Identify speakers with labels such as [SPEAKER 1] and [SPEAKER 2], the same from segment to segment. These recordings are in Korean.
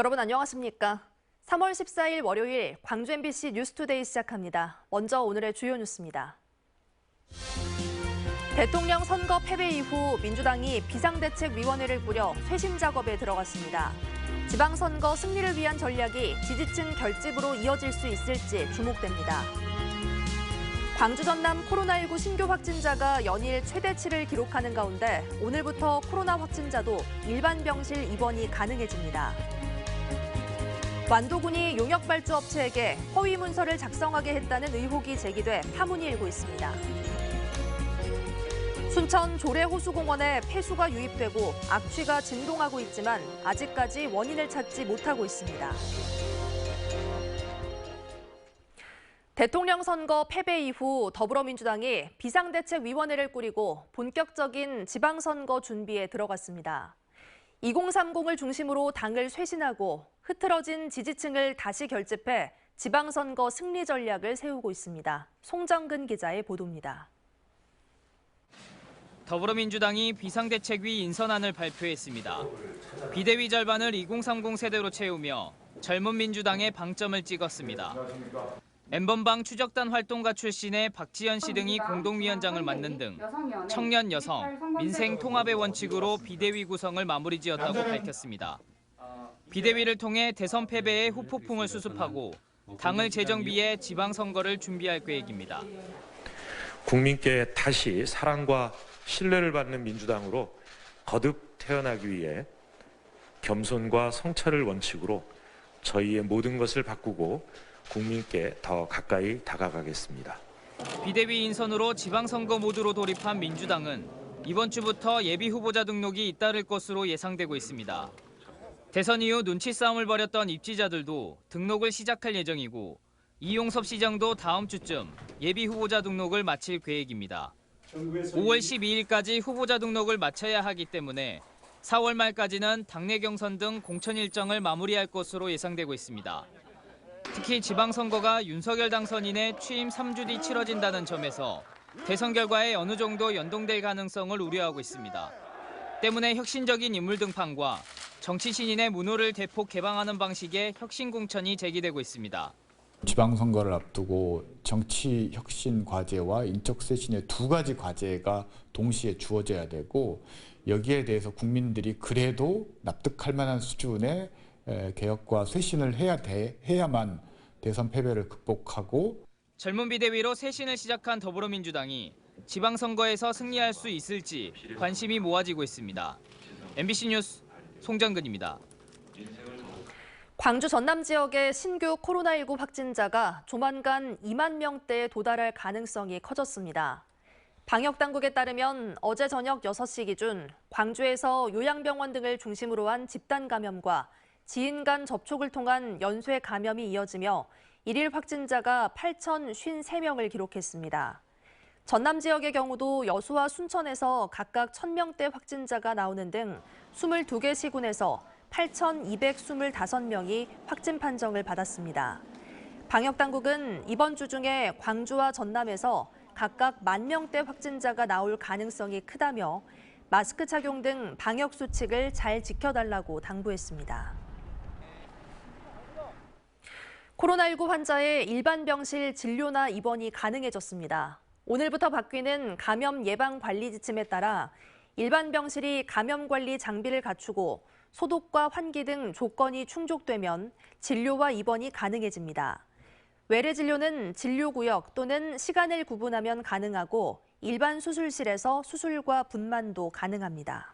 [SPEAKER 1] 여러분 안녕하십니까? 3월 14일 월요일 광주 MBC 뉴스투데이 시작합니다. 먼저 오늘의 주요 뉴스입니다. 대통령 선거 패배 이후 민주당이 비상대책위원회를 꾸려 쇄신 작업에 들어갔습니다. 지방선거 승리를 위한 전략이 지지층 결집으로 이어질 수 있을지 주목됩니다. 광주 전남 코로나19 신규 확진자가 연일 최대치를 기록하는 가운데 오늘부터 코로나 확진자도 일반 병실 입원이 가능해집니다. 완도군이 용역발주업체에게 허위 문서를 작성하게 했다는 의혹이 제기돼 파문이 일고 있습니다. 순천 조례호수공원에 폐수가 유입되고 악취가 진동하고 있지만 아직까지 원인을 찾지 못하고 있습니다. 대통령 선거 패배 이후 더불어민주당이 비상대책위원회를 꾸리고 본격적인 지방선거 준비에 들어갔습니다. 2030을 중심으로 당을 쇄신하고 흐트러진 지지층을 다시 결집해 지방선거 승리 전략을 세우고 있습니다. 송정근 기자의 보도입니다.
[SPEAKER 2] 더불어민주당이 비상대책위 인선안을 발표했습니다. 비대위 절반을 2030 세대로 채우며 젊은 민주당의 방점을 찍었습니다. N번방 추적단 활동가 출신의 박지현 씨 등이 공동위원장을 맡는 등 청년 여성, 민생 통합의 원칙으로 비대위 구성을 마무리지었다고 밝혔습니다. 비대위를 통해 대선 패배의 후폭풍을 수습하고 당을 재정비해 지방선거를 준비할 계획입니다.
[SPEAKER 3] 국민께 다시 사랑과 신뢰를 받는 민주당으로 거듭 태어나기 위해 겸손과 성찰을 원칙으로 저희의 모든 것을 바꾸고 국민께 더 가까이 다가가겠습니다.
[SPEAKER 2] 비대위 인선으로 지방선거 모드로 돌입한 민주당은 이번 주부터 예비 후보자 등록이 잇따를 것으로 예상되고 있습니다. 대선 이후 눈치 싸움을 벌였던 입지자들도 등록을 시작할 예정이고 이용섭 시장도 다음 주쯤 예비 후보자 등록을 마칠 계획입니다. 5월 12일까지 후보자 등록을 마쳐야 하기 때문에 4월 말까지는 당내 경선 등 공천 일정을 마무리할 것으로 예상되고 있습니다. 특히 지방선거가 윤석열 당선인의 취임 3주 뒤 치러진다는 점에서 대선 결과에 어느 정도 연동될 가능성을 우려하고 있습니다. 때문에 혁신적인 인물 등판과 정치 신인의 문호를 대폭 개방하는 방식의 혁신 공천이 제기되고 있습니다.
[SPEAKER 4] 지방선거를 앞두고 정치 혁신 과제와 인적 쇄신의 두 가지 과제가 동시에 주어져야 되고 여기에 대해서 국민들이 그래도 납득할 만한 수준의 개혁과 쇄신을 해야만 대선 패배를 극복하고
[SPEAKER 2] 젊은 비대위로 쇄신을 시작한 더불어민주당이 지방선거에서 승리할 수 있을지 관심이 모아지고 있습니다. MBC 뉴스 송정근입니다.
[SPEAKER 1] 광주 전남 지역의 신규 코로나19 확진자가 조만간 2만 명대에 도달할 가능성이 커졌습니다. 방역당국에 따르면 어제 저녁 6시 기준 광주에서 요양병원 등을 중심으로 한 집단 감염과 지인 간 접촉을 통한 연쇄 감염이 이어지며 일일 확진자가 8,053명을 기록했습니다. 전남 지역의 경우도 여수와 순천에서 각각 1,000명대 확진자가 나오는 등 22개 시군에서 8,225명이 확진 판정을 받았습니다. 방역당국은 이번 주 중에 광주와 전남에서 각각 10,000명대 확진자가 나올 가능성이 크다며 마스크 착용 등 방역 수칙을 잘 지켜달라고 당부했습니다. 코로나19 환자의 일반 병실 진료나 입원이 가능해졌습니다. 오늘부터 바뀌는 감염 예방 관리 지침에 따라 일반 병실이 감염 관리 장비를 갖추고 소독과 환기 등 조건이 충족되면 진료와 입원이 가능해집니다. 외래 진료는 진료구역 또는 시간을 구분하면 가능하고 일반 수술실에서 수술과 분만도 가능합니다.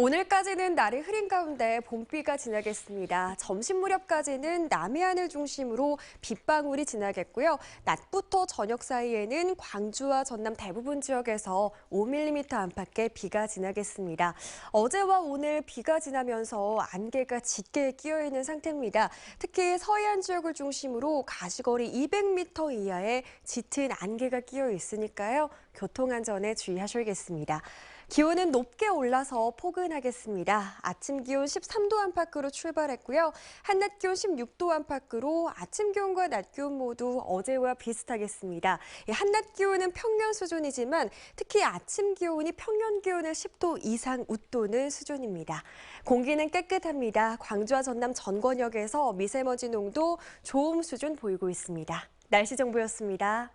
[SPEAKER 5] 오늘까지는 날이 흐린 가운데 봄비가 지나겠습니다. 점심 무렵까지는 남해안을 중심으로 빗방울이 지나겠고요. 낮부터 저녁 사이에는 광주와 전남 대부분 지역에서 5mm 안팎의 비가 지나겠습니다. 어제와 오늘 비가 지나면서 안개가 짙게 끼어있는 상태입니다. 특히 서해안 지역을 중심으로 가시거리 200m 이하의 짙은 안개가 끼어 있으니까요. 교통안전에 주의하셔야겠습니다. 기온은 높게 올라서 포근하겠습니다. 아침 기온 13도 안팎으로 출발했고요. 한낮 기온 16도 안팎으로 아침 기온과 낮 기온 모두 어제와 비슷하겠습니다. 한낮 기온은 평년 수준이지만 특히 아침 기온이 평년 기온을 10도 이상 웃도는 수준입니다. 공기는 깨끗합니다. 광주와 전남 전권역에서 미세먼지 농도 좋음 수준 보이고 있습니다. 날씨 정보였습니다.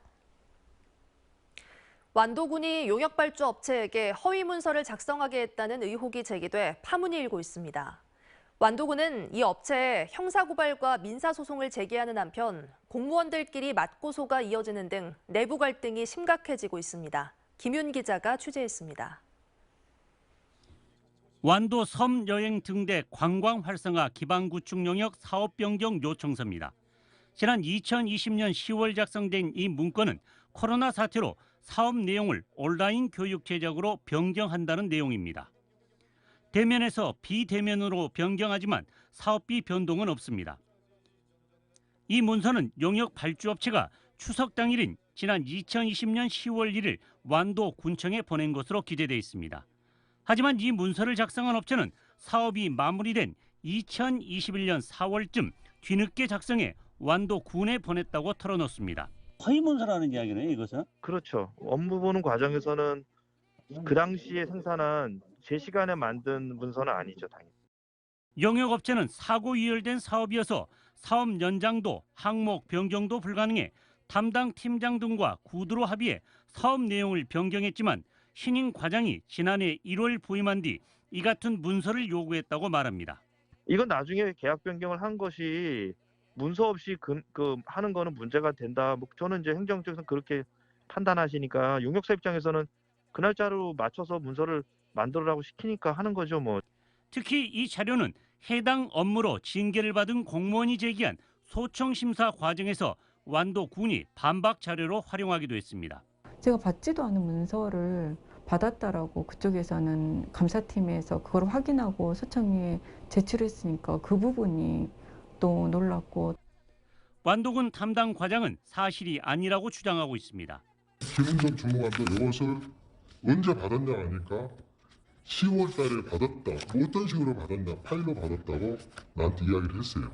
[SPEAKER 1] 완도군이 용역발주 업체에게 허위 문서를 작성하게 했다는 의혹이 제기돼 파문이 일고 있습니다. 완도군은 이 업체에 형사고발과 민사소송을 제기하는 한편 공무원들끼리 맞고소가 이어지는 등 내부 갈등이 심각해지고 있습니다. 김윤 기자가 취재했습니다.
[SPEAKER 6] 완도 섬 여행 등대 관광 활성화 기반 구축 용역 사업 변경 요청서입니다. 지난 2020년 10월 작성된 이 문건은 코로나 사태로 사업 내용을 온라인 교육 제작으로 변경한다는 내용입니다. 대면에서 비대면으로 변경하지만 사업비 변동은 없습니다. 이 문서는 용역 발주업체가 추석 당일인 지난 2020년 10월 1일 완도 군청에 보낸 것으로 기재돼 있습니다. 하지만 이 문서를 작성한 업체는 사업이 마무리된 2021년 4월쯤 뒤늦게 작성해 완도 군에 보냈다고 털어놓습니다.
[SPEAKER 7] 허위 문서라는 이야기네요, 이것은?
[SPEAKER 8] 그렇죠. 업무 보는 과정에서는 그 당시에 생산한 제 시간에 만든 문서는 아니죠, 당연히.
[SPEAKER 6] 용역업체는 사고 이율된 사업이어서 사업 연장도 항목 변경도 불가능해 담당 팀장 등과 구두로 합의해 사업 내용을 변경했지만 신임 과장이 지난해 1월 부임한 뒤 이 같은 문서를 요구했다고 말합니다.
[SPEAKER 8] 이건 나중에 계약 변경을 한 것이 문서 없이 하는 거는 문제가 된다. 뭐 저는 이제 행정적에서 그렇게 판단하시니까 용역사 입장에서는 그 날짜로 맞춰서 문서를 만들으라고 시키니까 하는 거죠, 뭐.
[SPEAKER 6] 특히 이 자료는 해당 업무로 징계를 받은 공무원이 제기한 소청 심사 과정에서 완도 군이 반박 자료로 활용하기도 했습니다.
[SPEAKER 9] 제가 받지도 않은 문서를 받았다라고 그쪽에서는 감사팀에서 그걸 확인하고 소청위에 제출했으니까 그 부분이 또 놀랐고.
[SPEAKER 6] 완도군 담당 과장은 사실이 아니라고 주장하고 있습니다.
[SPEAKER 10] 김은전 주무관도 이것을 언제 받았냐 하니까 10월 달에 받았다. 뭐 어떤 식으로 받았냐. 파일로 받았다고 나한테 이야기를 했어요.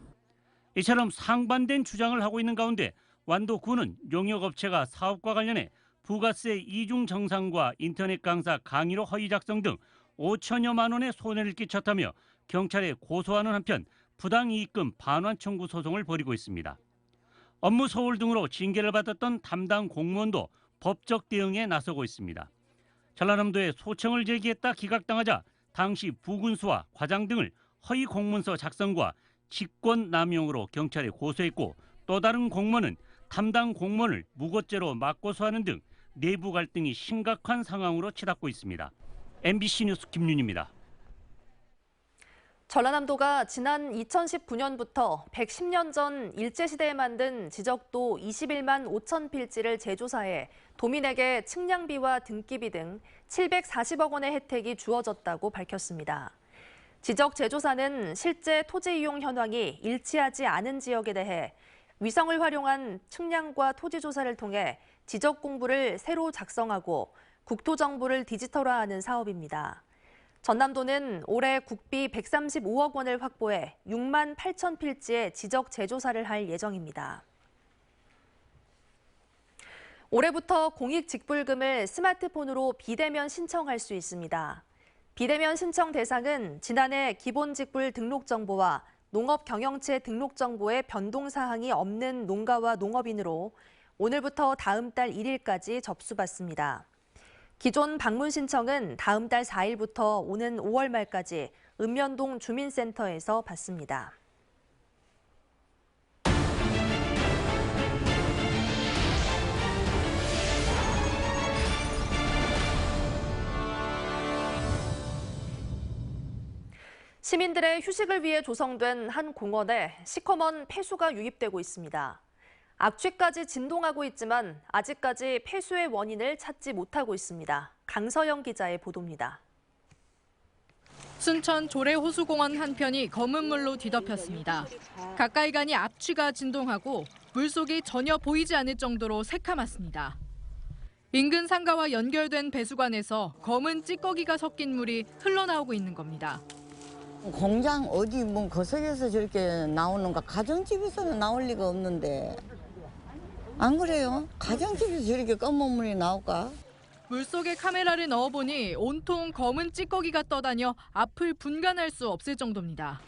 [SPEAKER 6] 이처럼 상반된 주장을 하고 있는 가운데 완도군은 용역업체가 사업과 관련해 부가세 이중 정산과 인터넷 강사 강의로 허위 작성 등 5천여만 원의 손해를 끼쳤다며 경찰에 고소하는 한편 부당이익금 반환 청구 소송을 벌이고 있습니다. 업무 소홀 등으로 징계를 받았던 담당 공무원도 법적 대응에 나서고 있습니다. 전라남도에 소청을 제기했다 기각당하자 당시 부군수와 과장 등을 허위 공문서 작성과 직권 남용으로 경찰에 고소했고 또 다른 공무원은 담당 공무원을 무고죄로 맞고소하는 등 내부 갈등이 심각한 상황으로 치닫고 있습니다. MBC 뉴스 김윤입니다.
[SPEAKER 1] 전라남도가 지난 2019년부터 110년 전 일제시대에 만든 지적도 21만 5천 필지를 재조사해 도민에게 측량비와 등기비 등 740억 원의 혜택이 주어졌다고 밝혔습니다. 지적 재조사는 실제 토지 이용 현황이 일치하지 않은 지역에 대해 위성을 활용한 측량과 토지 조사를 통해 지적 공부를 새로 작성하고 국토정보를 디지털화하는 사업입니다. 전남도는 올해 국비 135억 원을 확보해 6만 8천 필지의 지적 재조사를 할 예정입니다. 올해부터 공익직불금을 스마트폰으로 비대면 신청할 수 있습니다. 비대면 신청 대상은 지난해 기본직불 등록 정보와 농업경영체 등록 정보에 변동 사항이 없는 농가와 농업인으로 오늘부터 다음 달 1일까지 접수받습니다. 기존 방문 신청은 다음 달 4일부터 오는 5월 말까지 읍면동 주민센터에서 받습니다. 시민들의 휴식을 위해 조성된 한 공원에 시커먼 폐수가 유입되고 있습니다. 악취까지 진동하고 있지만 아직까지 폐수의 원인을 찾지 못하고 있습니다. 강서영 기자의 보도입니다.
[SPEAKER 11] 순천 조례호수공원 한편이 검은 물로 뒤덮였습니다. 가까이 가니 악취가 진동하고 물속이 전혀 보이지 않을 정도로 새카맣습니다. 인근 상가와 연결된 배수관에서 검은 찌꺼기가 섞인 물이 흘러나오고 있는 겁니다.
[SPEAKER 12] 공장 어디 뭐 거석에서 저렇게 나오는가? 가정집에서는 나올 리가 없는데. 안 그래요? 가정집에서 저렇게 검은 물이 나올까?
[SPEAKER 11] 물속에 카메라를 넣어보니 온통 검은 찌꺼기가 떠다녀 앞을 분간할 수 없을 정도입니다.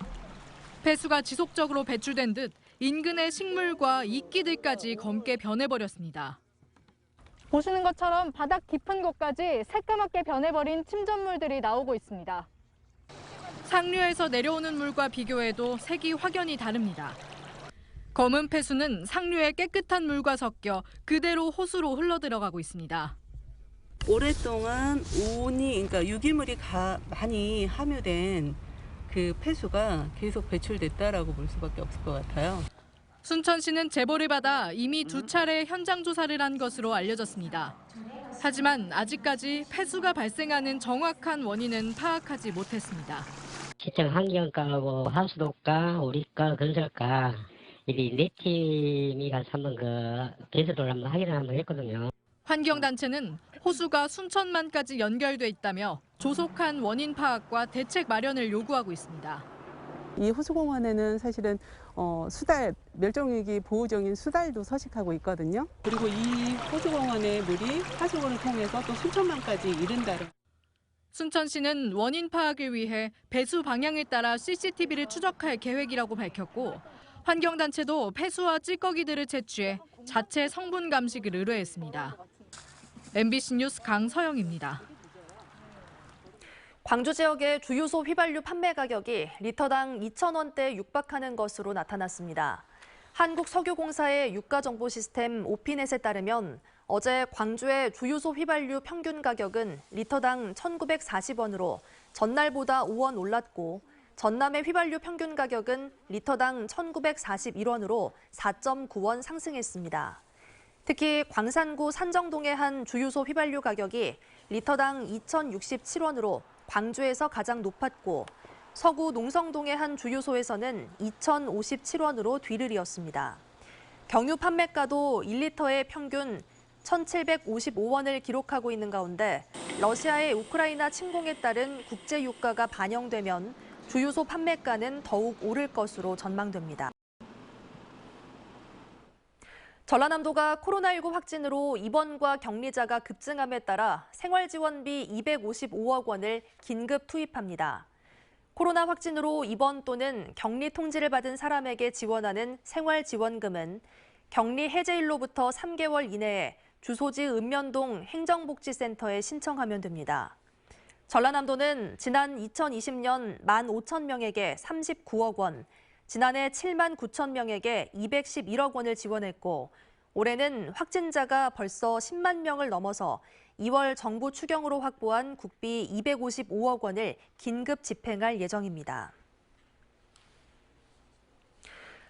[SPEAKER 11] 폐수가 지속적으로 배출된 듯 인근의 식물과 이끼들까지 검게 변해버렸습니다.
[SPEAKER 13] 보시는 것처럼 바닥 깊은 곳까지 새까맣게 변해버린 침전물들이 나오고 있습니다.
[SPEAKER 11] 상류에서 내려오는 물과 비교해도 색이 확연히 다릅니다. 검은 폐수는 상류의 깨끗한 물과 섞여 그대로 호수로 흘러들어가고 있습니다.
[SPEAKER 14] 오랫동안 온이, 그러니까 유기물이 많이 함유된 그 폐수가 계속 배출됐다라고 볼 수밖에 없을 것 같아요.
[SPEAKER 11] 순천시는 제보를 받아 이미 2차례 현장 조사를 한 것으로 알려졌습니다. 하지만 아직까지 폐수가 발생하는 정확한 원인은 파악하지 못했습니다.
[SPEAKER 15] 시청 환경과하고 하수도과, 우리과, 건설과 이 네 팀이 가서 한번 그 배수를 한번 확인을 한번 했거든요.
[SPEAKER 11] 환경단체는 호수가 순천만까지 연결돼 있다며 조속한 원인 파악과 대책 마련을 요구하고 있습니다.
[SPEAKER 16] 이 호수공원에는 사실은 수달, 멸종위기 보호종인 수달도 서식하고 있거든요. 그리고 이 호수공원의 물이 하수구를 통해서 또 순천만까지 이른다는.
[SPEAKER 11] 순천시는 원인 파악을 위해 배수 방향에 따라 CCTV를 추적할 계획이라고 밝혔고 환경단체도 폐수와 찌꺼기들을 채취해 자체 성분 감식을 의뢰했습니다. MBC 뉴스 강서영입니다.
[SPEAKER 1] 광주 지역의 주유소 휘발유 판매 가격이 리터당 2,000원대에 육박하는 것으로 나타났습니다. 한국석유공사의 유가정보 시스템 오피넷에 따르면 어제 광주의 주유소 휘발유 평균 가격은 리터당 1,940원으로 전날보다 5원 올랐고 전남의 휘발유 평균 가격은 리터당 1,941원으로 4.9원 상승했습니다. 특히 광산구 산정동의 한 주유소 휘발유 가격이 리터당 2,067원으로 광주에서 가장 높았고 서구 농성동의 한 주유소에서는 2,057원으로 뒤를 이었습니다. 경유 판매가도 1리터의 평균 1,755원을 기록하고 있는 가운데 러시아의 우크라이나 침공에 따른 국제 유가가 반영되면 주유소 판매가는 더욱 오를 것으로 전망됩니다. 전라남도가 코로나19 확진으로 입원과 격리자가 급증함에 따라 생활지원비 255억 원을 긴급 투입합니다. 코로나 확진으로 입원 또는 격리 통지를 받은 사람에게 지원하는 생활지원금은 격리 해제일로부터 3개월 이내에 주소지 읍면동 행정복지센터에 신청하면 됩니다. 전라남도는 지난 2020년 15,000명에게 39억 원, 지난해 7만 9천 명에게 211억 원을 지원했고 올해는 확진자가 벌써 10만 명을 넘어서 2월 정부 추경으로 확보한 국비 255억 원을 긴급 집행할 예정입니다.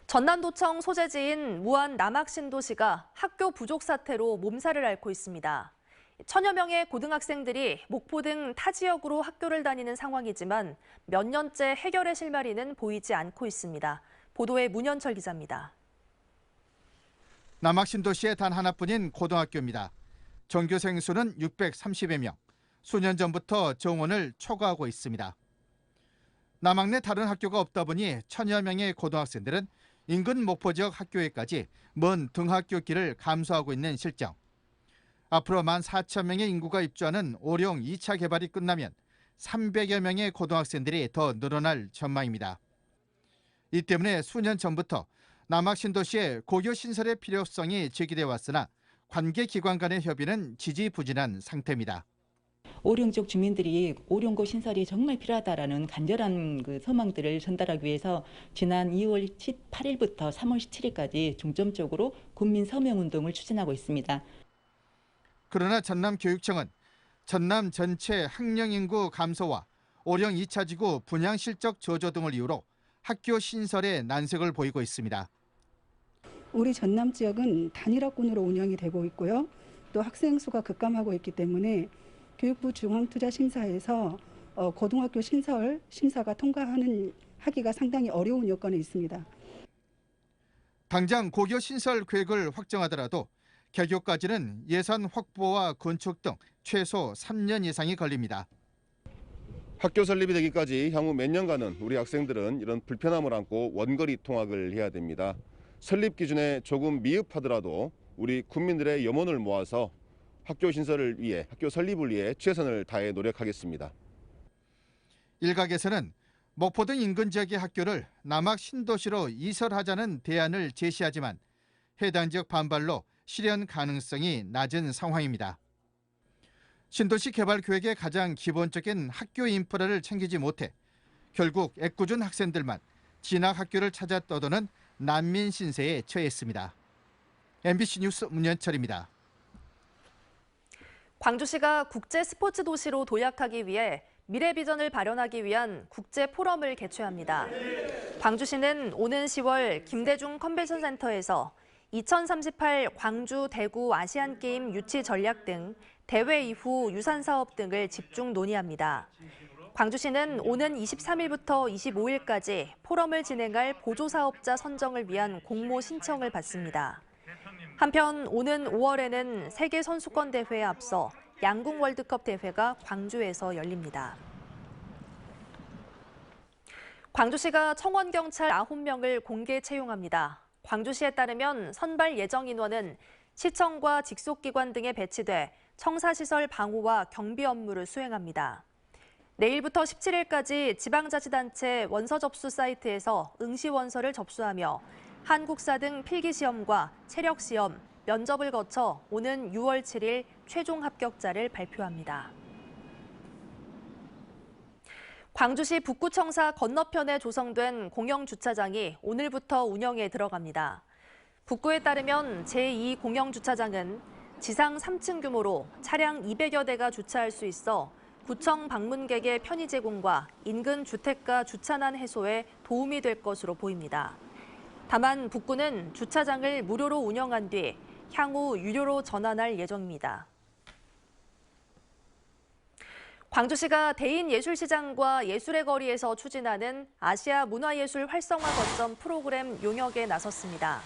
[SPEAKER 1] 전남도청 소재지인 무안 남학신도시가 학교 부족 사태로 몸살을 앓고 있습니다. 천여 명의 고등학생들이 목포 등 타 지역으로 학교를 다니는 상황이지만 몇 년째 해결의 실마리는 보이지 않고 있습니다. 보도에 문현철 기자입니다.
[SPEAKER 17] 남학신도시의 단 하나뿐인 고등학교입니다. 전교생 수는 630여 명. 수년 전부터 정원을 초과하고 있습니다. 남학 내 다른 학교가 없다 보니 천여 명의 고등학생들은 인근 목포 지역 학교에까지 먼 등하교 길을 감수하고 있는 실정. 앞으로 14,000명의 인구가 입주하는 오령 2차 개발이 끝나면 300여 명의 고등학생들이 더 늘어날 전망입니다. 이 때문에 수년 전부터 남학신도시의 고교 신설의 필요성이 제기돼 왔으나 관계기관 간의 협의는 지지부진한 상태입니다.
[SPEAKER 18] 오령 지역 주민들이 오령고 신설이 정말 필요하다라는 간절한 소망들을 전달하기 위해서 지난 2월 18일부터 3월 17일까지 중점적으로 국민 서명운동을 추진하고 있습니다.
[SPEAKER 17] 그러나 전남교육청은 전남 전체 학령 인구 감소와 오령 2차 지구 분양 실적 저조 등을 이유로 학교 신설에 난색을 보이고 있습니다.
[SPEAKER 19] 우리 전남 지역은 단일화군으로 운영이 되고 있고요. 또 학생 수가 급감하고 있기 때문에 교육부 중앙투자심사에서 고등학교 신설 심사가 하기가 상당히 어려운 여건에 있습니다.
[SPEAKER 17] 당장 고교 신설 계획을 확정하더라도 개교까지는 예산 확보와 건축 등 최소 3년 이상이 걸립니다.
[SPEAKER 20] 학교 설립이 되기까지 향후 몇 년간은 우리 학생들은 이런 불편함을 안고 원거리 통학을 해야 됩니다. 설립 기준에 조금 미흡하더라도 우리 국민들의 염원을 모아서 학교 신설을 위해, 학교 설립을 위해 최선을 다해 노력하겠습니다.
[SPEAKER 17] 일각에서는 목포 등 인근 지역의 학교를 남학 신도시로 이설하자는 대안을 제시하지만 해당 지역 반발로 실현 가능성이 낮은 상황입니다. 신도시 개발 계획의 가장 기본적인 학교 인프라를 챙기지 못해 결국 애꿎은 학생들만 진학 학교를 찾아 떠도는 난민 신세에 처했습니다. MBC 뉴스 문현철입니다.
[SPEAKER 1] 광주시가 국제 스포츠 도시로 도약하기 위해 미래 비전을 발현하기 위한 국제 포럼을 개최합니다. 광주시는 오는 10월 김대중 컨벤션 센터에서 2038 광주 대구 아시안게임 유치 전략 등 대회 이후 유산 사업 등을 집중 논의합니다. 광주시는 오는 23일부터 25일까지 포럼을 진행할 보조사업자 선정을 위한 공모 신청을 받습니다. 한편 오는 5월에는 세계선수권대회에 앞서 양궁 월드컵 대회가 광주에서 열립니다. 광주시가 청원경찰 9명을 공개 채용합니다. 광주시에 따르면 선발 예정 인원은 시청과 직속기관 등에 배치돼 청사시설 방호와 경비 업무를 수행합니다. 내일부터 17일까지 지방자치단체 원서 접수 사이트에서 응시원서를 접수하며 한국사 등 필기시험과 체력시험, 면접을 거쳐 오는 6월 7일 최종 합격자를 발표합니다. 광주시 북구청사 건너편에 조성된 공영주차장이 오늘부터 운영에 들어갑니다. 북구에 따르면 제2 공영주차장은 지상 3층 규모로 차량 200여 대가 주차할 수 있어 구청 방문객의 편의 제공과 인근 주택가 주차난 해소에 도움이 될 것으로 보입니다. 다만 북구는 주차장을 무료로 운영한 뒤 향후 유료로 전환할 예정입니다. 광주시가 대인예술시장과 예술의 거리에서 추진하는 아시아 문화예술 활성화 거점 프로그램 용역에 나섰습니다.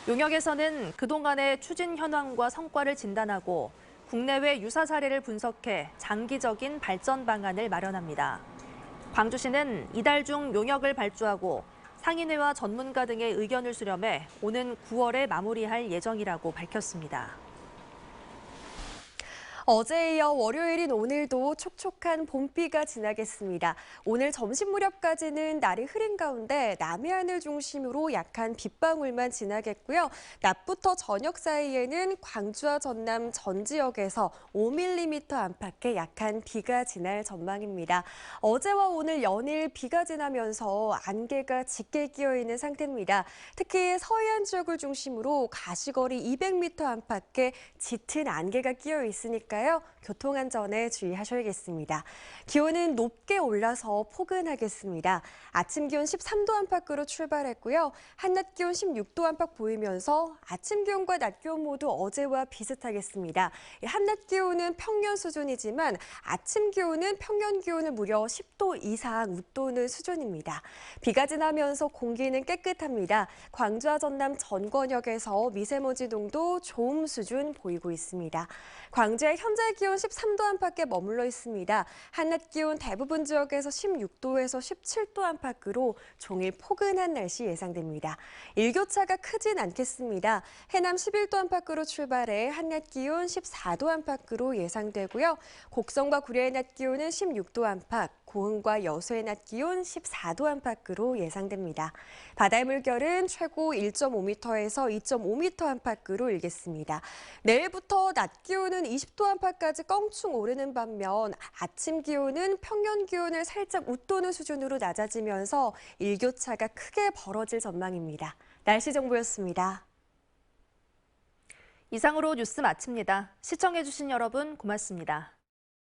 [SPEAKER 1] 용역에서는 그동안의 추진 현황과 성과를 진단하고 국내외 유사 사례를 분석해 장기적인 발전 방안을 마련합니다. 광주시는 이달 중 용역을 발주하고 상인회와 전문가 등의 의견을 수렴해 오는 9월에 마무리할 예정이라고 밝혔습니다.
[SPEAKER 5] 어제에 이어 월요일인 오늘도 촉촉한 봄비가 지나겠습니다. 오늘 점심 무렵까지는 날이 흐린 가운데 남해안을 중심으로 약한 빗방울만 지나겠고요. 낮부터 저녁 사이에는 광주와 전남 전 지역에서 5mm 안팎의 약한 비가 지날 전망입니다. 어제와 오늘 연일 비가 지나면서 안개가 짙게 끼어있는 상태입니다. 특히 서해안 지역을 중심으로 가시거리 200m 안팎의 짙은 안개가 끼어 있으니까요. 교통안전에 주의하셔야겠습니다. 기온은 높게 올라서 포근하겠습니다. 아침 기온 13도 안팎으로 출발했고요. 한낮 기온 16도 안팎 보이면서 아침 기온과 낮 기온 모두 어제와 비슷하겠습니다. 한낮 기온은 평년 수준이지만 아침 기온은 평년 기온을 무려 10도 이상 웃도는 수준입니다. 비가 지나면서 공기는 깨끗합니다. 광주와 전남 전권역에서 미세먼지 농도 좋음 수준 보이고 있습니다. 광주의 현재 기온 13도 안팎에 머물러 있습니다. 한낮 기온 대부분 지역에서 16도에서 17도 안팎으로 종일 포근한 날씨 예상됩니다. 일교차가 크진 않겠습니다. 해남 11도 안팎으로 출발해 한낮 기온 14도 안팎으로 예상되고요. 곡성과 구례의 낮 기온은 16도 안팎, 고흥과 여수의 낮 기온 14도 안팎으로 예상됩니다. 바다의 물결은 최고 1.5m에서 2.5m 안팎으로 일겠습니다. 내일부터 낮 기온은 20도 안팎까지 껑충 오르는 반면 아침 기온은 평년 기온을 살짝 웃도는 수준으로 낮아지면서 일교차가 크게 벌어질 전망입니다. 날씨 정보였습니다.
[SPEAKER 1] 이상으로 뉴스 마칩니다. 시청해주신 여러분 고맙습니다.